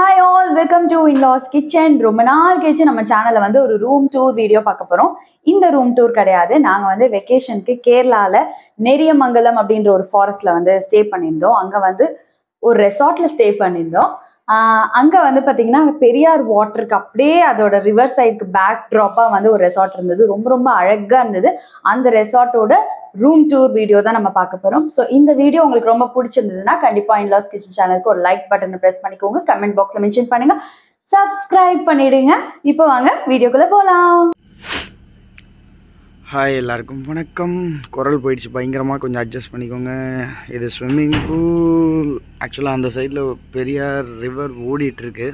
Hi all, welcome to In-Laws Kitchen. ரொம்ப நாள் கழிச்சு நம்ம சேனல்ல வந்து ஒரு ரூம் டூர் வீடியோ பார்க்க போறோம். இந்த ரூம் டூர் கிடையாது, நாங்க வந்து வெக்கேஷனுக்கு கேரளால நெரியமங்கலம் அப்படின்ற ஒரு ஃபாரஸ்ட்ல வந்து ஸ்டே பண்ணியிருந்தோம். அங்க வந்து ஒரு ரெசார்ட்ல ஸ்டே பண்ணியிருந்தோம். அங்க வந்து பாத்தீங்கன்னா பெரியார் வாட்டருக்கு அப்படியே அதோட ரிவர் சைடுக்கு பேக் ட்ராப்பா வந்து ஒரு ரெசார்ட் இருந்தது. ரொம்ப ரொம்ப அழகா இருந்தது. அந்த ரெசார்ட்டோட ரூம் டூர் வீடியோ தான் நம்ம பார்க்க போறோம். ஸோ இந்த வீடியோ உங்களுக்கு ரொம்ப பிடிச்சிருந்ததுன்னா கண்டிப்பா இன்லாஸ் கிச்சன் சேனலுக்கு ஒரு லைக் பட்டனை பிரஸ் பண்ணிக்கோங்க, கமெண்ட் பாக்ஸ்ல மென்ஷன் பண்ணுங்க, சப்ஸ்கிரைப் பண்ணிடுங்க. இப்போ வாங்க வீடியோக்குள்ள போலாம். ஹாய், எல்லாருக்கும் வணக்கம். குரல் போயிடுச்சு பயங்கரமாக, கொஞ்சம் அட்ஜஸ்ட் பண்ணிக்கோங்க. இது ஸ்விம்மிங் பூல். ஆக்சுவலாக அந்த சைடில் பெரியார் ரிவர் ஓடிட்டுருக்கு.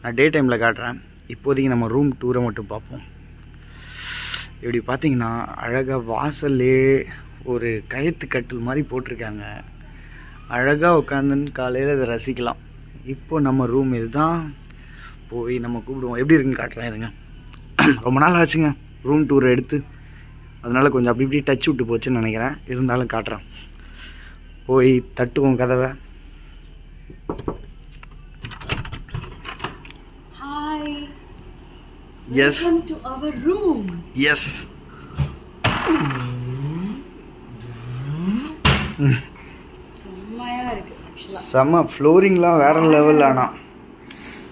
நான் டே டைமில் காட்டுறேன். இப்போதைக்கு நம்ம ரூம் டூரை மட்டும் பார்ப்போம். இப்படி பார்த்தீங்கன்னா அழகாக வாசல்லே ஒரு கயத்து கட்டில் மாதிரி போட்டிருக்காங்க. அழகாக உட்காந்துன்னு காலையில் இதை ரசிக்கலாம். இப்போ நம்ம ரூம் இது தான். போய் நம்ம கூப்பிடுவோம். எப்படி இருக்குன்னு காட்டுறேன் இருங்க. ரொம்ப நாள் ஆச்சுங்க ரூம் டூரை எடுத்து, அதனால் கொஞ்சம் அப்படி இப்படி டச் விட்டு போச்சுன்னு நினைக்கிறேன். இருந்தாலும் காட்டுறேன். போய் தட்டுவோம் கதவை. Hi, yes, welcome to our room. Yes. செம்மையா இருக்கு ஆக்சுவலா. செம்ம ஃப்ளோரிங்லாம் வேற லெவல். ஆனால்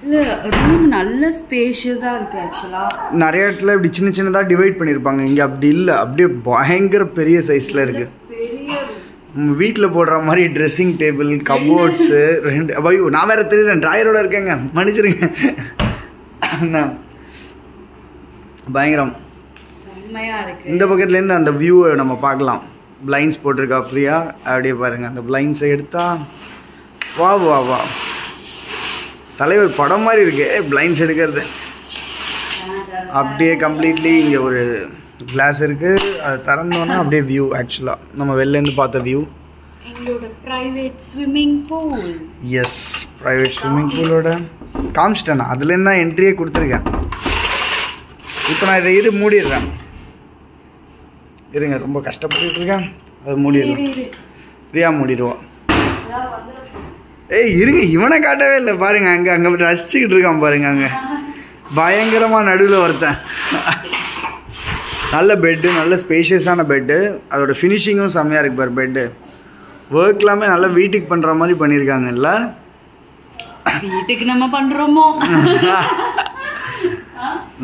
இல்ல, ரூம் நல்ல ஸ்பேஷியஸா இருக்கு ஆக்சுவலா. நிறைய இடத்துல இப்படி சின்ன சின்னதாக டிவைட் பண்ணியிருப்பாங்க. இங்கே அப்படி இல்லை, அப்படியே பயங்கர பெரிய சைஸில் இருக்குது. வீட்டில் போடுற மாதிரி ட்ரெஸ்ஸிங் டேபிள், கபோர்ட்ஸு, ரெண்டு. ஐயோ, நான் வேறு தெரியுறேன், ட்ராயரோட இருக்கேங்க, மன்னிச்சிருங்க. பயங்கரம். இந்த பக்கத்துலேருந்து அந்த வியூவை நம்ம பார்க்கலாம். பிளைண்ட்ஸ் போட்டிருக்கா ஃப்ரீயா, அப்படியே பாருங்கள். அந்த பிளைண்ட்ஸை எடுத்தா வா வா வா, தலைவர் படம் மாதிரி இருக்கு பிளைண்ட்ஸ் எடுக்கிறது. அப்படியே கம்ப்ளீட்லி இங்கே ஒரு கிளாஸ் இருக்குது, அது திறந்தோன்னா அப்படியே வியூ. ஆக்சுவலாக நம்ம வெளிலேருந்து பார்த்த வியூ. எங்களோட private swimming pool. Yes, private swimming பூலோட காமிச்சிட்டேன். அதுலேருந்து தான் என்ட்ரியே கொடுத்துருக்கேன். இப்போ நான் இதை மூடிடுறேன். இருங்க, ரொம்ப கஷ்டப்பட்டு இருக்கேன். அதை மூடிடுவோம். ஃப்ரீயா மூடிடுவோம். ஏய் இருங்க, இவனை காட்டவே இல்லை பாருங்க. அங்கே ரசிச்சுக்கிட்டு இருக்கான் பாருங்க. அங்கே பயங்கரமாக நடுவில் ஒருத்தன். நல்ல பெட்டு, நல்ல ஸ்பேஷியஸான பெட்டு. அதோட ஃபினிஷிங்கும் செம்மையாக இருக்கு பாரு. பெட்டு ஒர்க் எல்லாமே நல்லா வீட்டுக்கு பண்ணுற மாதிரி பண்ணியிருக்காங்கல்ல. வீட்டுக்கு நம்ம பண்ணுறோமோ.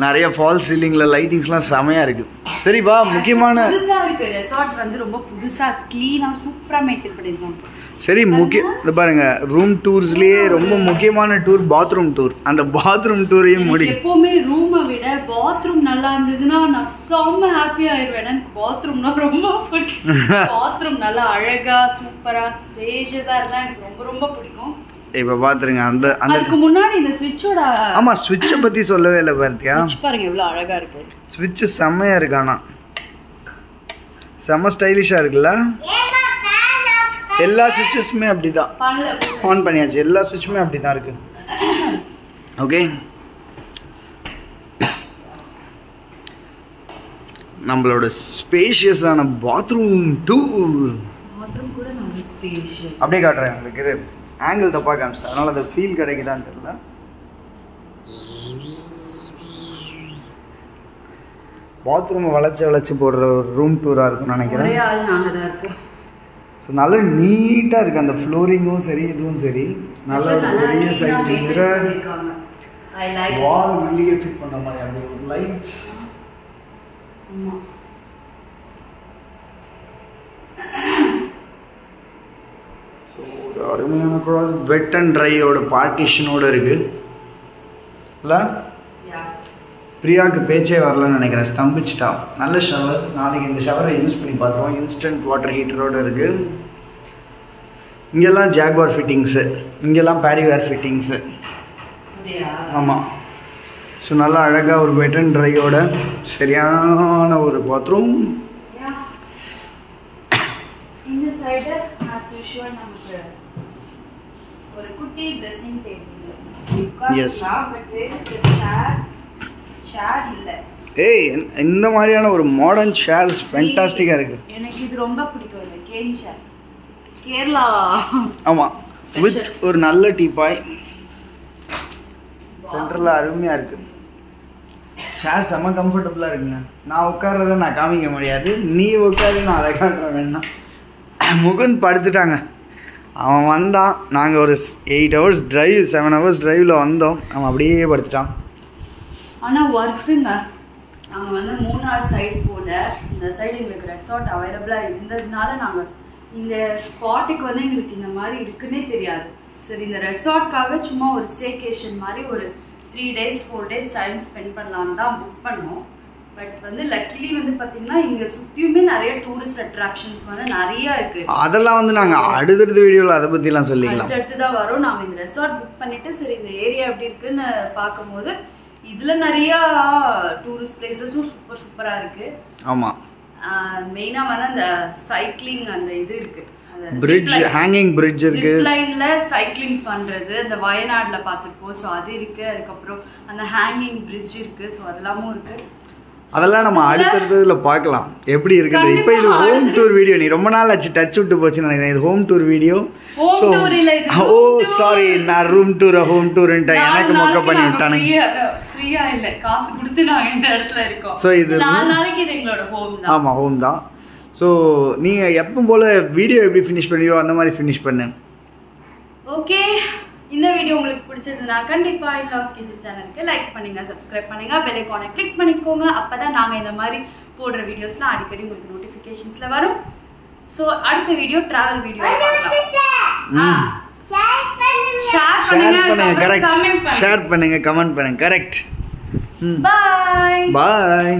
நிறைய ஃபால் சீலிங்கில் லைட்டிங்ஸ்லாம் செமையாக இருக்குது. சரிப்பா, முக்கியமான புதுசாக இருக்குது ரெசார்ட் வந்து, ரொம்ப புதுசாக க்ளீனாக சூப்பராக மெயின்டைன் பண்ணியிருக்காங்க. சரி, இந்த பாருங்க, ரூம் டூர்ஸ்லேயே ரொம்ப முக்கியமான டூர் பாத்ரூம் டூர். அந்த பாத்ரூம் டூரையும் முடியும். எப்போவுமே ரூமை விட பாத்ரூம் நல்லா இருந்ததுன்னா நான் செம்ம ஹாப்பி ஆயிடுவேன். எனக்கு பாத்ரூம்னா ரொம்ப பிடிக்கும். பாத்ரூம் நல்லா அழகா சூப்பரா ஸ்பேஷியஸா இருந்தா எனக்கு ரொம்ப ரொம்ப பிடிக்கும். இப்போ பார்த்துருங்க, அதுக்கு முன்னாடி இந்த ஸ்விட்சோட. ஆமாம், ஸ்விட்சை பற்றி சொல்லவே இல்லை பார்த்தியா. பாருங்க எவ்வளோ அழகா இருக்கு. ஸ்விட்சு செம்மையாக இருக்கு. ஆனால் செம்ம ஸ்டைலிஷாக இருக்குல்ல. எல்லா ஸ்விட்சஸுமே அப்படி தான் ஆன் பண்ணியாச்சு. எல்லா ஸ்விட்சுமே அப்படி தான் இருக்கு. ஓகே, நம்மளோட ஸ்பேஷியஸான பாத்ரூம் டூர். பாத்ரூம் கூட நல்ல ஸ்பேஷியஸ். அப்படியே காட்டுறேன் உங்களுக்கு. ஆங்கிள் தப்பாக காமிச்சிட்டேன், அதனால் அந்த ஃபீல் கிடைக்குதான்னு தெரியல. பாத்ரூமை வளைச்சி போடுற ஒரு ரூம் டூராக இருக்கும்னு நினைக்கிறேன். ஸோ நல்லா நீட்டாக இருக்குது. அந்த ஃப்ளோரிங்கும் சரி, இதுவும் சரி, நல்ல பெரிய சைஸ் மிரர், வால் வெளியே ஃபிட் பண்ணுற மாதிரி அப்படியே ஒரு லைட்ஸ். ஸோ ஒரு அருமையான க்ராஸ். வெட் அண்ட் ட்ரையோட பார்ட்டிஷனோடு இருக்குது இல்லை. பிரியாவுக்கு பேச்சே வரலன்னு நினைக்கிறேன், ஸ்தம்பிச்சிட்டா. நல்ல ஷவர். நாளைக்கு இந்த ஷவரை யூஸ் பண்ணி பார்த்துருவோம். இன்ஸ்டன்ட் வாட்டர் ஹீட்டரோடு இருக்குது. இங்கெல்லாம் ஜாக்வார் ஃபிட்டிங்ஸு, இங்கெல்லாம் பேரிவேர் ஃபிட்டிங்ஸு. ஆமாம். ஸோ நல்லா அழகாக ஒரு வெட் அண்ட் ட்ரையோட சரியான ஒரு பாத்ரூம். இந்த சைடு as usual நமக்கு ஒரு குட்டி ட்ரெஸ்ஸிங் டேபிள். எஸ். சேர் இல்ல. ஏய், இந்த மாதிரியான ஒரு மாடர்ன் சேர்ஸ் ஃபேண்டாஸ்டிக்காக இருக்குது. எனக்கு இது ரொம்ப பிடிக்கும். இந்த கேன் சேர் கேரளா. ஆமாம், வித் ஒரு நல்ல டீபாய். சென்டரில் அருமையாக இருக்குது. சேர் செம்ம கம்ஃபர்டபுளாக இருக்குங்க. நான் உட்கார்றத நான் காமிக்க முடியாது, நீ உட்காரு, நான் அதை காட்டுறேன் வேணா. முகுந்த் படுத்துட்டாங்க. அவன் வந்தான், நாங்கள் ஒரு 8 hours டிரைவ் 7 hours டிரைவில் வந்தோம், அவன் அப்படியே படுத்துட்டான். ஆனால் ஒர்த்துங்க. நாங்கள் வந்து 3 சைடு போல இந்த சைடு எங்களுக்கு ரெசார்ட் அவைலபிளாக இருந்ததுனால நாங்கள் இந்த ஸ்பாட்டுக்கு வந்து எங்களுக்கு இந்த மாதிரி இருக்குன்னே தெரியாது. சரி, இந்த ரெசார்ட்காக சும்மா ஒரு ஸ்டேகேஷன் மாதிரி ஒரு 3 days 4 days டைம் ஸ்பெண்ட் பண்ணலான்னு தான் புக் பண்ணோம். பட் வந்து லக்கிலி வந்து பார்த்தீங்கன்னா இங்கே சுற்றியுமே நிறைய டூரிஸ்ட் அட்ராக்ஷன்ஸ் வந்து நிறைய இருக்கு. அதெல்லாம் வந்து நாங்கள் அடுத்தடுத்த வீடியோவில் அதை பற்றிலாம் சொல்லிக்கலாம். அடுத்து தான் வரும். நாங்கள் இந்த ரெசார்ட் புக் பண்ணிட்டு சரி இந்த ஏரியா எப்படி இருக்குன்னு பார்க்கும்போது இதில் நிறையா டூரிஸ்ட் பிளேசஸும் சூப்பராக இருக்கு. ஆமாம், மெயினாக வந்து அந்த சைக்கிளிங் அந்த இது இருக்கு, பிரிட்ஜ், ஹேங்கிங் பிரிட்ஜ் இருக்கு, ஜிப் லைன்ல சைக்கிளிங் பண்றது அந்த வயநாடுல பார்த்துருப்போம். ஸோ அது இருக்கு. அதுக்கப்புறம் அந்த ஹேங்கிங் பிரிட்ஜ் இருக்கு. ஸோ அதெல்லாமும் இருக்கு. அதெல்லாம் நம்ம அடுத்தடுத்ததுல பார்க்கலாம் எப்படி இருக்குது. இப்போ இது ஹோம் டூர் வீடியோ. நீ ரொம்ப நாள் ஆச்சு டச் விட்டு போச்சுன்னு நினைக்கிறேன். இது home tour video. Home tour இல்ல இது. ஓ சாரி, நான் ரூம் டூர் ஹோம் டூர்ன்ட்டேன். எனக்கு மொக்க பண்ணி விட்டானுங்க. ஃப்ரீயா இல்ல, காசு கொடுத்து நாங்க இந்த இடத்துல இருக்கோம். ஸோ இது 4 நாளைக்கு இது எங்களோட ஹோம் தான். ஆமாம், ஹோம் தான். ஸோ நீங்கள் எப்பவும் போல் வீடியோ எப்படி ஃபினிஷ் பண்ணுவியோ அந்த மாதிரி ஃபினிஷ் பண்ணு. ஓகே, இந்த வீடியோ உங்களுக்கு பிடிச்சதுன்னா கண்டிப்பாக இன்லாஸ் கிச்சன் சேனலுக்கு லைக் பண்ணுங்கள், சப்ஸ்கிரைப் பண்ணுங்கள், பெல் ஐகானை கிளிக் பண்ணிக்கோங்க. அப்போ தான் நாங்கள் இந்த மாதிரி போடுற வீடியோஸ்லாம் அடிக்கடி உங்களுக்கு நோட்டிஃபிகேஷன்ஸில் வரும். ஸோ அடுத்த வீடியோ ட்ராவல் வீடியோ பார்க்கலாம். ஷேர் பண்ணுங்க, கமெண்ட் பண்ணுங்க. கரெக்ட். பாய் பாய்.